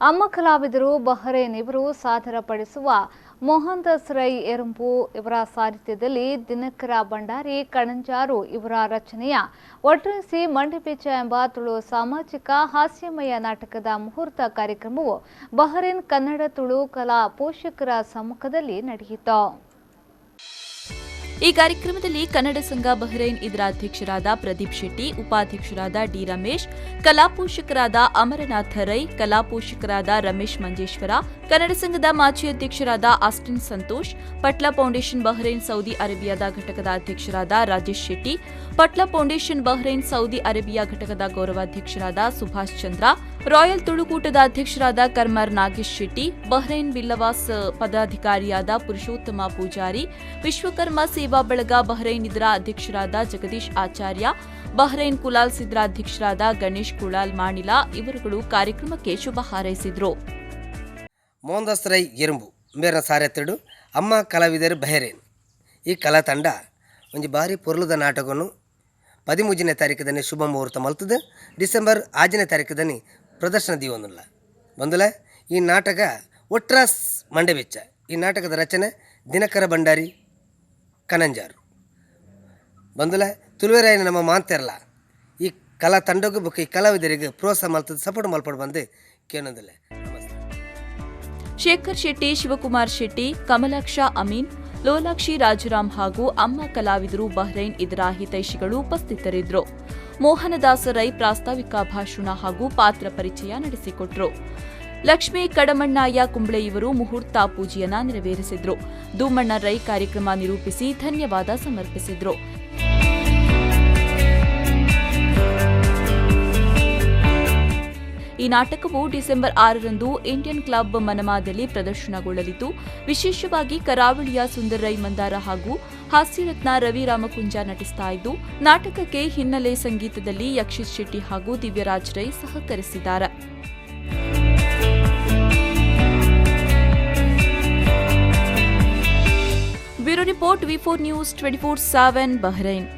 ಅಮ್ಮ ಕಲಾವಿದರು ಬಹರೇನ್ ಇವರು ಸಾದರಪಡಿಸುವ ಮೊಹಂದಸ್ ರೈ ಎರಂಬು ಇವರ ಸಾಹಿತ್ಯದಲ್ಲಿ ದಿನಕರ ಭಂಡಾರಿ ಕಣಂಜಾರು ಇವರ ರಚನೆಯ ಒಟ್ಟರಿಸಿ ಮಂಡಿಬೀಜ ಎಂಬ ತುಳು ಸಾಮಾಜಿಕ ಹಾಸ್ಯಮಯ ನಾಟಕದ ಮುಹೂರ್ತ ಕಾರ್ಯಕ್ರಮವು ಬಹರೇನ್ ಕನ್ನಡ ತುಳು ಕಲಾ ಪೋಷಕರ ಸಮ್ಮುಖದಲ್ಲಿ ನಡೆಯಿತು. ಈ ಕಾರ್ಯಕ್ರಮದಲ್ಲಿ ಕನ್ನಡ ಸಂಘ ಬಹರೇನ್ ಇದರ ಅಧ್ಯಕ್ಷರಾದ ಪ್ರದೀಪ್ ಶೆಟ್ಟಿ, ಉಪಾಧ್ಯಕ್ಷರಾದ ಡಿ ರಮೇಶ್, ಕಲಾ ಪೋಷಕರಾದ ಅಮರನಾಥ ರೈ, ಕಲಾ ಪೋಷಕರಾದ ರಮೇಶ್ ಮಂಜೇಶ್ವರ, ಕನ್ನಡ ಸಂಘದ ಮಾಜಿ ಅಧ್ಯಕ್ಷರಾದ ಆಸ್ಟಿನ್ ಸಂತೋಷ್, ಪಟ್ಲ ಫೌಂಡೇಶನ್ ಬಹರೇನ್ ಸೌದಿ ಅರೇಬಿಯಾದ ಘಟಕದ ಅಧ್ಯಕ್ಷರಾದ ರಾಜೇಶ್ ಶೆಟ್ಟಿ, ಪಟ್ಲ ಫೌಂಡೇಶನ್ ಬಹರೇನ್ ಸೌದಿ ಅರೇಬಿಯಾ ಘಟಕದ ಗೌರವಾಧ್ಯಕ್ಷರಾದ ಸುಭಾಷ್ ಚಂದ್ರ, ರಾಯಲ್ ತುಳುಕೂಟದ ಅಧ್ಯಕ್ಷರಾದ ಕರ್ಮರ್ ನಾಗೇಶ್ ಶೆಟ್ಟಿ, ಬಹರೇನ್ ಬಿಲ್ಲವಾಸ್ ಪದಾಧಿಕಾರಿಯಾದ ಪುರುಷೋತ್ತಮ ಪೂಜಾರಿ, ವಿಶ್ವಕರ್ಮ ಸೇವಾ ಬಳಗ ಬಹರೇನ್ ಇದರ ಅಧ್ಯಕ್ಷರಾದ ಜಗದೀಶ್ ಆಚಾರ್ಯ, ಬಹರೇನ್ ಕುಲಾಲ್ ಸಿದ್ರ ಅಧ್ಯಕ್ಷರಾದ ಗಣೇಶ್ ಕುಳಾಲ್ ಮಾಣಿಲ ಇವರುಗಳು ಕಾರ್ಯಕ್ರಮಕ್ಕೆ ಶುಭ ಹಾರೈಸಿದರು. ಮೊಹಂದಸ್ ರೈ ಎರಂಬು ಮೇರನ ಸಾರೆತ್ತಡು ಅಮ್ಮ ಕಲಾವಿದರು ಬಹರೇನ್ ಈ ಕಲಾ ತಂಡ ಒಂದು ಬಾರಿ ಪೊರ್ಲುದ ನಾಟಕವನ್ನು 13ನೇ ತಾರೀಕದನಿ ಶುಭ ಮುಹೂರ್ತ ಮಲ್ತದ ಡಿಸೆಂಬರ್ 6ನೇ ತಾರೀಕದನಿ ಪ್ರದರ್ಶನ ದೀವೊಂದುಲ್ಲ ಬಂದುಲ ಈ ನಾಟಕ ಒಟ್ರಾಸ್ ಮಂಡೆಬೆಚ್ಚ. ಈ ನಾಟಕದ ರಚನೆ ದಿನಕರ ಭಂಡಾರಿ ಕಣಂಜಾರು ಬಂದುಲ ತುಳುವೆರಾಯನ ನಮ್ಮ ಮಾಂತೆರಲ್ಲ ಈ ಕಲಾ ತಂಡಕ್ಕೂ ಬುಕ್ಕ ಈ ಕಲಾವಿದರಿಗೆ ಪ್ರೋತ್ಸಾಹ ಮಲ್ತದ ಸಪೋರ್ಟ್ ಮಲ್ಪಡು ಬಂದು ಕೇಳೋದಿಲ್ಲ. ನಮಸ್ತೆ. ಶೇಖರ್ ಶೆಟ್ಟಿ, ಶಿವಕುಮಾರ್ ಶೆಟ್ಟಿ, ಕಮಲಾಕ್ಷ ಅಮೀನ್, ಲೋಲಾಕ್ಷಿ ರಾಜರಾಮ್ ಹಾಗೂ ಅಮ್ಮ ಕಲಾವಿದರು ಬಹ್ರೈನ್ ಇದರ ಹಿತೈಷಿಗಳು ಉಪಸ್ಥಿತರಿದ್ದರು. ಮೋಹನದಾಸ ರೈ ಪ್ರಾಸ್ತಾವಿಕ ಭಾಷಣ ಹಾಗೂ ಪಾತ್ರ ಪರಿಚಯ ನಡೆಸಿಕೊಟ್ರು. ಲಕ್ಷ್ಮೀ ಕಡಮಣ್ಣಯ್ಯ ಕುಂಬ್ಳೆ ಇವರು ಮುಹೂರ್ತ ಪೂಜೆಯನ್ನ ನೆರವೇರಿಸಿದ್ರು. ಧೂಮಣ್ಣ ರೈ ಕಾರ್ಯಕ್ರಮ ನಿರೂಪಿಸಿ ಧನ್ಯವಾದ ಸಮರ್ಪಿಸಿದ್ರು. ಈ ನಾಟಕವು ಡಿಸೆಂಬರ್ 6ರಂದು ಇಂಡಿಯನ್ ಕ್ಲಬ್ ಮನಮಾದಲ್ಲಿ ಪ್ರದರ್ಶನಗೊಳ್ಳಲಿದ್ದು, ವಿಶೇಷವಾಗಿ ಕರಾವಳಿಯ ಸುಂದರ್ ರೈ ಮಂದಾರ ಹಾಗೂ ಹಾಸ್ಯರತ್ನ ರವಿ ರಾಮಕುಂಜ ನಟಿಸ್ತಾ ಇದ್ದು, ನಾಟಕಕ್ಕೆ ಹಿನ್ನೆಲೆ ಸಂಗೀತದಲ್ಲಿ ಯಕ್ಷಿತ್ ಶೆಟ್ಟಿ ಹಾಗೂ ದಿವ್ಯರಾಜ್ ರೈ ಸಹಕರಿಸಿದ್ದಾರೆ. Bureau report V4 news 24/7 Bahrain.